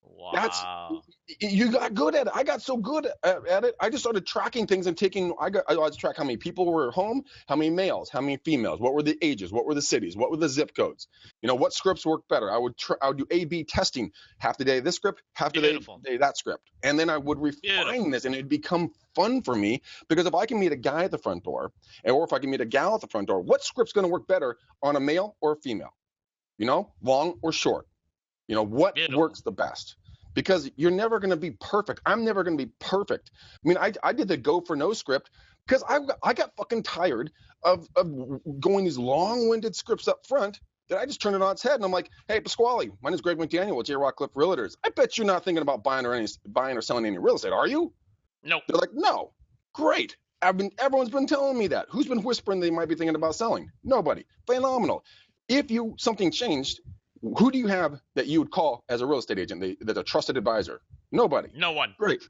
Wow. You got good at it. I got so good at it. I just started tracking things and I was track how many people were home, how many males, how many females, what were the ages, what were the cities, what were the zip codes, what scripts worked better. I would do A/B testing, half the day this script, half the day that script, and then I would refine this, and it'd become fun for me because if I can meet a guy at the front door, or if I can meet a gal at the front door, what script's going to work better on a male or a female? Long or short? What works the best? Because you're never going to be perfect. I'm never going to be perfect. I mean, I did the go for no script because I got fucking tired of going these long-winded scripts up front that I just turned it on its head, and I'm like, hey, Pasquale, my name's Greg McDaniel with J. Rockcliffe Realtors. I bet you're not thinking about buying or selling any real estate, are you? Nope. They're like, no. Great. Everyone's been telling me that. Who's been whispering they might be thinking about selling? Nobody. Phenomenal. If something changed, who do you have that you would call as a real estate agent that's a trusted advisor? Nobody. No one. Great.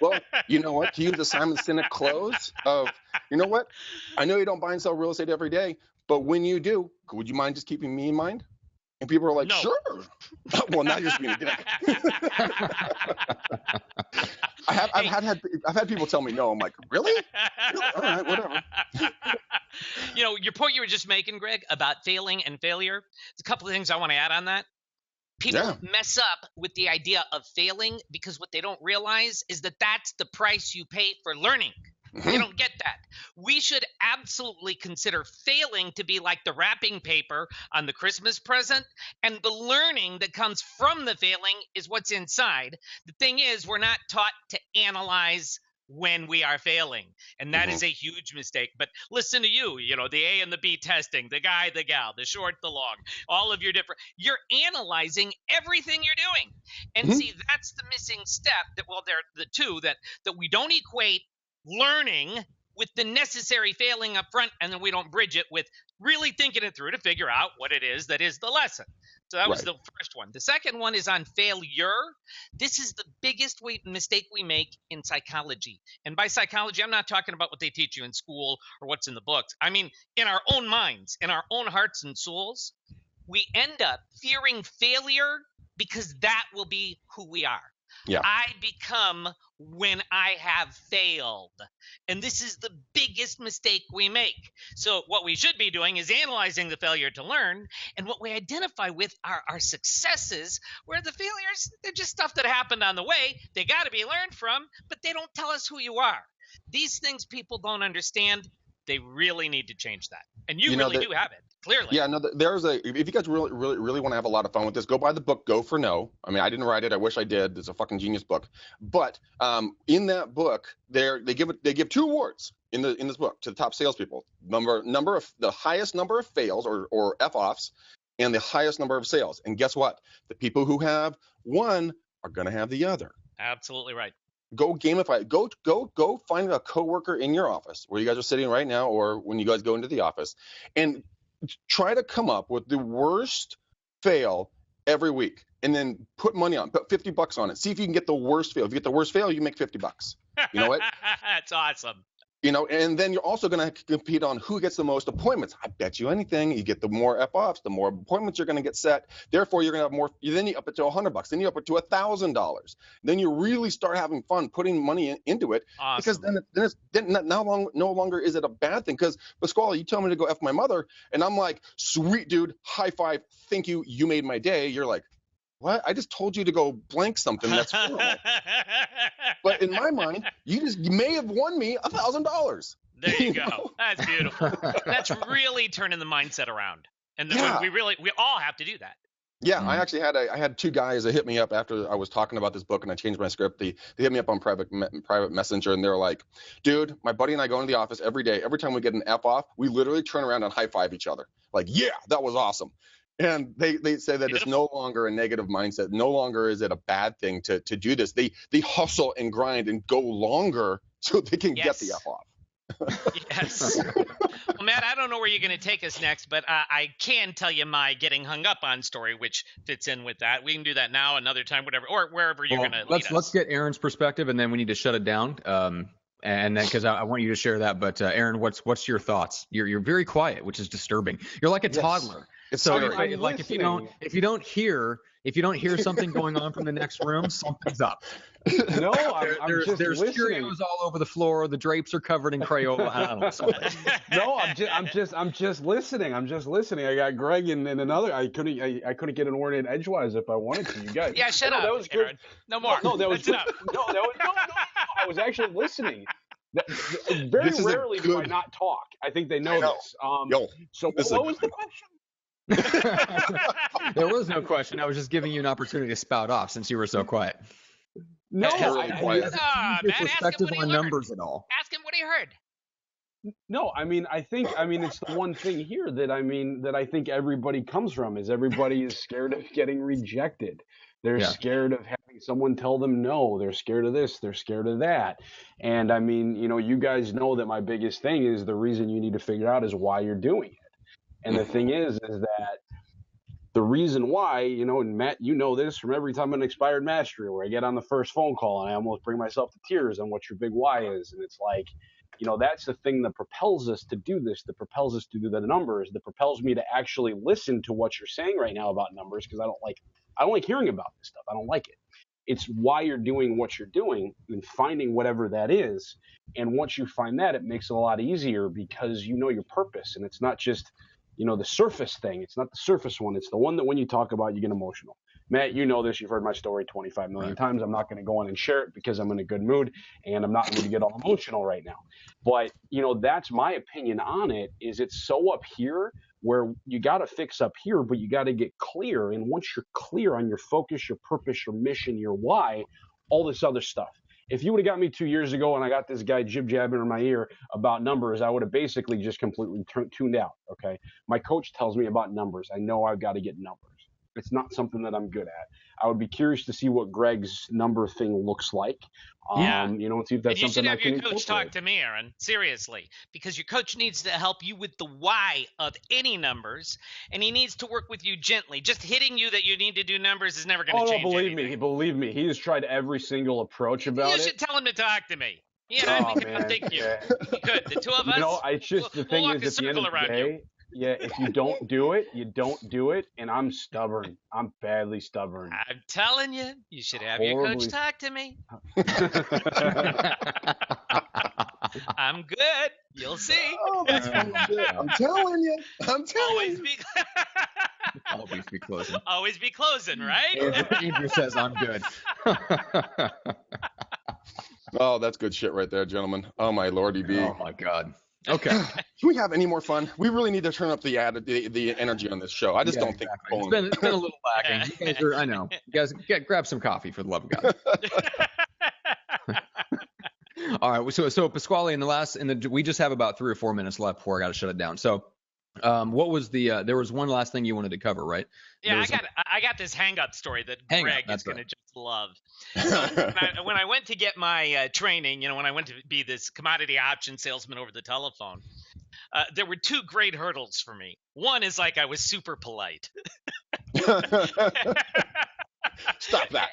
Well, you know what? To use the Simon Sinek close of, you know what? I know you don't buy and sell real estate every day, but when you do, would you mind just keeping me in mind? And people are like, No. sure. Well, now you're just being a dick. I've had people tell me no. I'm like, really? All right, whatever. You know, your point you were just making, Greg, about failing and failure. There's a couple of things I want to add on that. People mess up with the idea of failing because what they don't realize is that that's the price you pay for learning. They don't get that. We should absolutely consider failing to be like the wrapping paper on the Christmas present, and the learning that comes from the failing is what's inside. The thing is, we're not taught to analyze when we are failing, and that is a huge mistake. But listen to you know, the A and the B testing, the guy, the gal, the short, the long, all of your different, you're analyzing everything you're doing. And see, that's the missing step that, well, they're the two that we don't equate learning with the necessary failing up front, and then we don't bridge it with really thinking it through to figure out what it is that is the lesson. So that was the first one. The second one is on failure. This is the biggest mistake we make in psychology. And by psychology, I'm not talking about what they teach you in school or what's in the books. I mean, in our own minds, in our own hearts and souls, we end up fearing failure because that will be who we are. Yeah. I become when I have failed. And this is the biggest mistake we make. So what we should be doing is analyzing the failure to learn. And what we identify with are our successes, where the failures, they're just stuff that happened on the way. They got to be learned from, but they don't tell us who you are. These things people don't understand. They really need to change that. And you really do have it, clearly. Yeah, no, if you guys really want to have a lot of fun with this, go buy the book, Go for No. I mean, I didn't write it. I wish I did. It's a fucking genius book. But in that book, they give 2 awards in this book to the top salespeople. The highest number of fails or F-offs and the highest number of sales. And guess what? The people who have one are going to have the other. Absolutely right. Go gamify it. Go find a coworker in your office where you guys are sitting right now, or when you guys go into the office, and try to come up with the worst fail every week, and then put money on, put $50 on it. See if you can get the worst fail. If you get the worst fail, you make $50. You know what? That's awesome. You know, and then you're also going to compete on who gets the most appointments. I bet you anything, you get the more F-offs, the more appointments you're going to get set. Therefore, you're going to have more. Then you up it to $100. Then you up it to $1,000. Then you really start having fun putting money into it. Awesome. Because then no longer is it a bad thing. Because Pasquale, you tell me to go F my mother, and I'm like, sweet dude, high five, thank you, you made my day. You're like, what? I just told you to go blank something. That's horrible. But in my mind, you may have won me $1,000. There you go. That's beautiful. That's really turning the mindset around. And we all have to do that. Yeah, I actually had 2 guys that hit me up after I was talking about this book and I changed my script. They hit me up on private messenger, and they're like, dude, my buddy and I go into the office every day. Every time we get an F off, we literally turn around and high five each other. Like, yeah, that was awesome. And they say that it's no longer a negative mindset. No longer is it a bad thing to do this. They hustle and grind and go longer so they can get the F off. Yes. Well, Matt, I don't know where you're going to take us next, but I can tell you my getting hung up on story, which fits in with that. We can do that now, another time, whatever, or wherever you're going to lead us. Let's get Aaron's perspective, and then we need to shut it down. And then, because I want you to share that. But Aaron, what's your thoughts? You're very quiet, which is disturbing. You're like a toddler. It's so scary. if you don't hear something going on from the next room, something's up. No, I'm just there's listening. Cheerios all over the floor. The drapes are covered in Crayola. I don't know, something. No, I'm just listening. I'm just listening. I got Greg and another. I couldn't get an word in edgewise if I wanted to. You guys. Yeah, shut up. That was good. Aaron. No more. No, that was good. No, I was actually listening. Very rarely do I not talk. I think they know this. So what was the question? There was no question. I was just giving you an opportunity to spout off since you were so quiet. No, quiet. Your perspective on numbers at all. Ask him what he heard. No, I think it's the one thing here that I think everybody comes from is everybody is scared of getting rejected. They're Yeah. scared of having someone tell them no. They're scared of this. They're scared of that. And you guys know that my biggest thing is the reason you need to figure out is why you're doing it. And the thing is that the reason why, and Matt, you know this from every time an expired mastery where I get on the first phone call and I almost bring myself to tears on what your big why is. And it's like, that's the thing that propels us to do this, that propels us to do the numbers, that propels me to actually listen to what you're saying right now about numbers, because I don't like hearing about this stuff. I don't like it. It's why you're doing what you're doing and finding whatever that is. And once you find that, it makes it a lot easier because you know your purpose. And it's not just, the surface thing. It's not the surface one. It's the one that when you talk about, you get emotional. Matt, you know this. You've heard my story 25 million times. I'm not going to go on and share it because I'm in a good mood and I'm not going to get all emotional right now. But, that's my opinion on it, is it's so up here where you got to fix up here, but you got to get clear. And once you're clear on your focus, your purpose, your mission, your why, all this other stuff. If you would have got me 2 years ago and I got this guy jib-jabbing in my ear about numbers, I would have basically just completely tuned out, okay? My coach tells me about numbers. I know I've got to get numbers. It's not something that I'm good at. I would be curious to see what Greg's number thing looks like. Yeah. And see if that's You something should I have can your coach incorporate. talk to me, Aaron. Seriously, because your coach needs to help you with the why of any numbers, and he needs to work with you gently. Just hitting you that you need to do numbers is never going to change anything. Believe me. He has tried every single approach about You it. should tell him to talk to me. He and I can take you. Yeah. We could. The two of us. It's just the thing we'll walk is a at the end circle of the around day, you. yeah, if you don't do it, you don't do it, and I'm stubborn. I'm badly stubborn. I'm telling you, you should have your coach talk to me. I'm good. You'll see. Oh, that's funny shit. I'm telling you. Always be Always be closing. always be closing, right? Andrew says I'm good. Oh, that's good shit right there, gentlemen. Oh my lordy be. Oh my God. Okay. Can we have any more fun? We really need to turn up the energy on this show. I just don't think exactly. It's been a little lacking. You guys I know. You guys grab some coffee for the love of God. All right. So Pasquale, we just have about 3 or 4 minutes left before I got to shut it down. So, what was there was one last thing you wanted to cover, right? Yeah, I got this hang-up story that Greg is going to just love. So when I went to get my training, when I went to be this commodity option salesman over the telephone, there were 2 great hurdles for me. One is I was super polite. Stop that.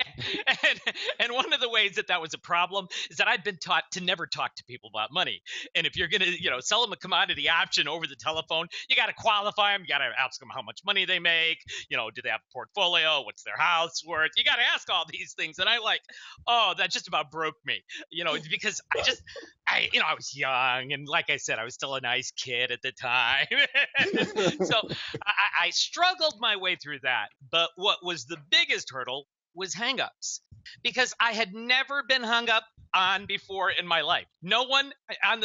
And one of the ways that was a problem is that I'd been taught to never talk to people about money. And if you're going to, sell them a commodity option over the telephone, you got to qualify them. You got to ask them how much money they make. Do they have a portfolio? What's their house worth? You got to ask all these things. And that just about broke me, because I was young. And like I said, I was still a nice kid at the time. So I struggled my way through that. But what was the biggest hurdle was hangups, because I had never been hung up on before in my life. No one I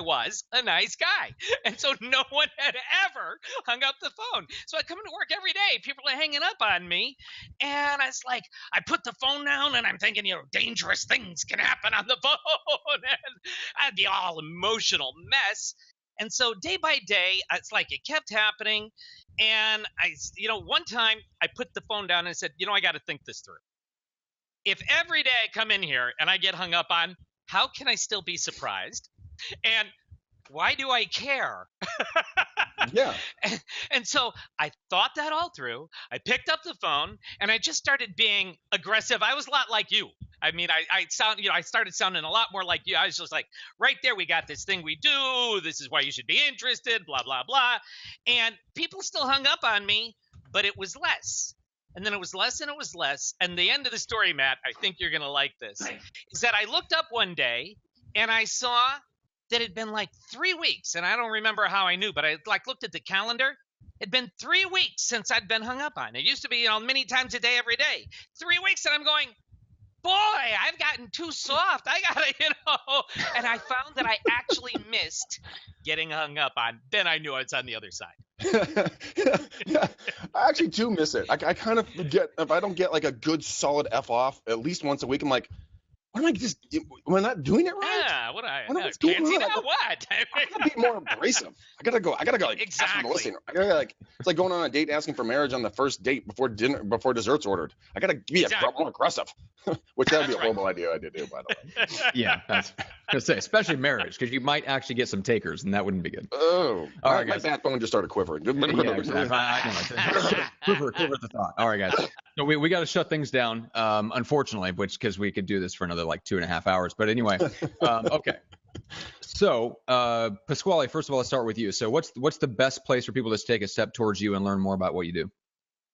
was a nice guy. And so no one had ever hung up the phone. So I come into work every day. People are hanging up on me. And it's like, I put the phone down and I'm thinking, dangerous things can happen on the phone. And I'd be all emotional mess. And so day by day, it's like it kept happening. And one time I put the phone down and said, I got to think this through. If every day I come in here and I get hung up on, how can I still be surprised? And why do I care? Yeah. And so I thought that all through. I picked up the phone and I just started being aggressive. I was a lot like you. I mean, I started sounding a lot more like you. I was just like, right there, we got this thing we do. This is why you should be interested, blah, blah, blah. And people still hung up on me, but it was less. And then it was less and it was less. And the end of the story, Matt, I think you're going to like this, is that I looked up one day and I saw that it'd been 3 weeks. And I don't remember how I knew, but I looked at the calendar. It'd been 3 weeks since I'd been hung up on. It used to be, many times a day, every day. 3 weeks, and I'm going, boy, I've gotten too soft. I gotta, and I found that I actually missed getting hung up on. Then I knew I was on the other side. Yeah, I actually do miss it. I kind of forget if I don't get a good solid F off at least once a week. I'm like, Am I not doing it right? Yeah, What's going fancy on? now? What? I gotta be more abrasive. I gotta go like Exactly. ask for listening. I gotta like it's like going on a date asking for marriage on the first date before dessert's ordered. I gotta be more aggressive, which that would be a horrible idea I did do, by the way. Yeah, that's gonna say, especially marriage, because you might actually get some takers, and that wouldn't be good. Oh, all right, my guys. backbone just started quivering. Yeah, exactly. I know. Quiver the thought. All right, guys. So we got to shut things down, unfortunately, because we could do this for another like 2.5 hours. But anyway, okay. So, Pasquale, first of all, let's start with you. So what's the best place for people to take a step towards you and learn more about what you do?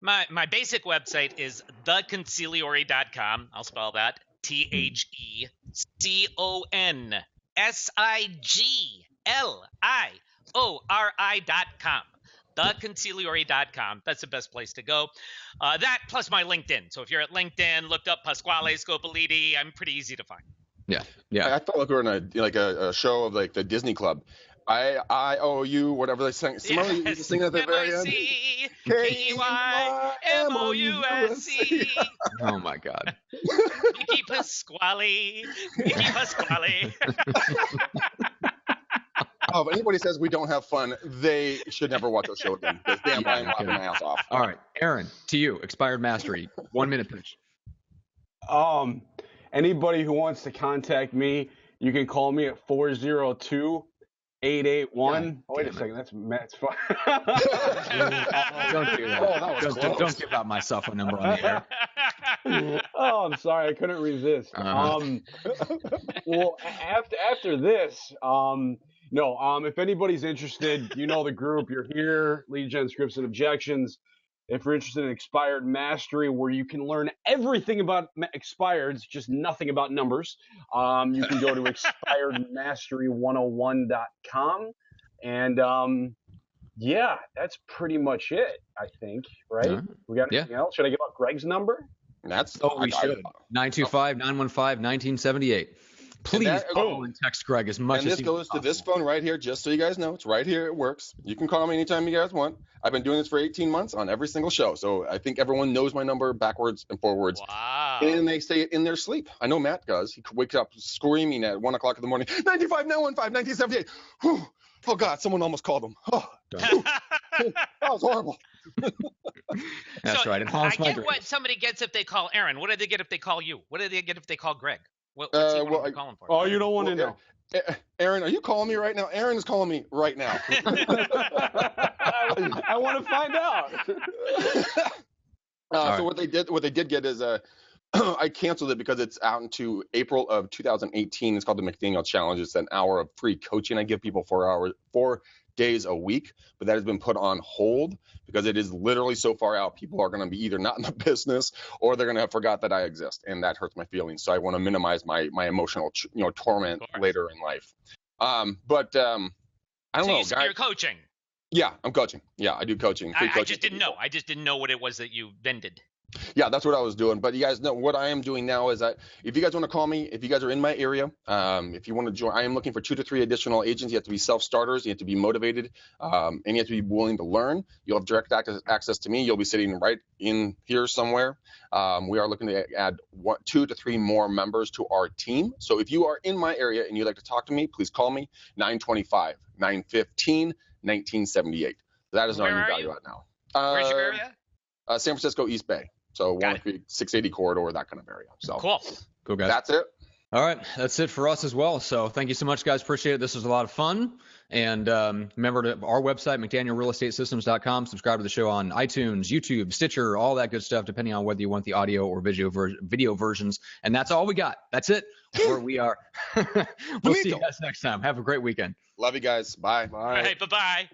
My basic website is theconciliori.com. I'll spell that TheConciliori.com. Theconciliori.com. That's the best place to go. That plus my LinkedIn. So if you're at LinkedIn, looked up Pasquale Scopoliti, I'm pretty easy to find. Yeah. I felt like we were in a show of like the Disney Club. I owe you whatever they sang. Somebody used to sing at the very end. KEYMOUSC. Oh my God. Mickey Pasquale. Oh, if anybody says we don't have fun, they should never watch our show again. Because damn, I'm laughing my ass off. All right, Aaron, to you, Expired Mastery, 1 minute pitch. Anybody who wants to contact me, you can call me at 402-881. Wait a second, that's Matt's phone. Don't do that. Don't give out my cell phone number on the air. Oh, I'm sorry, I couldn't resist. Well, after this, if anybody's interested, you know the group, you're here, Lead Gen Scripts and Objections. If you're interested in Expired Mastery, where you can learn everything about expireds, just nothing about numbers, you can go to expiredmastery101.com. And that's pretty much it, I think, right? We got anything else? Should I give out Greg's number? We should. 925-915-1978. Please call and text Greg as much as this goes to this phone right here, just so you guys know. It's right here. It works. You can call me anytime you guys want. I've been doing this for 18 months on every single show. So I think everyone knows my number backwards and forwards. Wow. And they say it in their sleep. I know Matt does. He wakes up screaming at 1 o'clock in the morning, 925-915-1978. Whew. Oh, God, someone almost called him. Oh, that was horrible. That's right. I get what somebody gets if they call Aaron. What do they get if they call you? What do they get if they call Greg? What's he calling for? Oh, you don't want to know. Aaron, are you calling me right now? Aaron is calling me right now. I want to find out. So what they did get is I canceled it because it's out into April of 2018. It's called the McDaniel Challenge. It's an hour of free coaching. I give people 4 days a week, but that has been put on hold because it is literally so far out. People are going to be either not in the business or they're going to have forgot that I exist, and that hurts my feelings. So I want to minimize my emotional torment later in life. I don't know. So you're coaching. Yeah, I'm coaching. Yeah, I do coaching. Free coaching. I just didn't know. I just didn't know what it was that you vended. Yeah, that's what I was doing. But you guys know what I am doing now is that if you guys want to call me, if you guys are in my area, if you want to join, I am looking for 2 to 3 additional agents. You have to be self-starters. You have to be motivated, and you have to be willing to learn. You'll have direct access to me. You'll be sitting right in here somewhere. We are looking to add 2 to 3 more members to our team. So if you are in my area and you'd like to talk to me, please call me 925-915-1978. That is our new value right now. Where's your area? San Francisco East Bay. So 680 corridor, that kind of area. So cool guys. That's it. All right, that's it for us as well. So thank you so much, guys. Appreciate it. This was a lot of fun. And remember to our website, McDanielRealEstateSystems.com. Subscribe to the show on iTunes, YouTube, Stitcher, all that good stuff, depending on whether you want the audio or video versions. And that's all we got. That's it. Where we are. We'll see you guys next time. Have a great weekend. Love you guys. Bye. All right, bye-bye.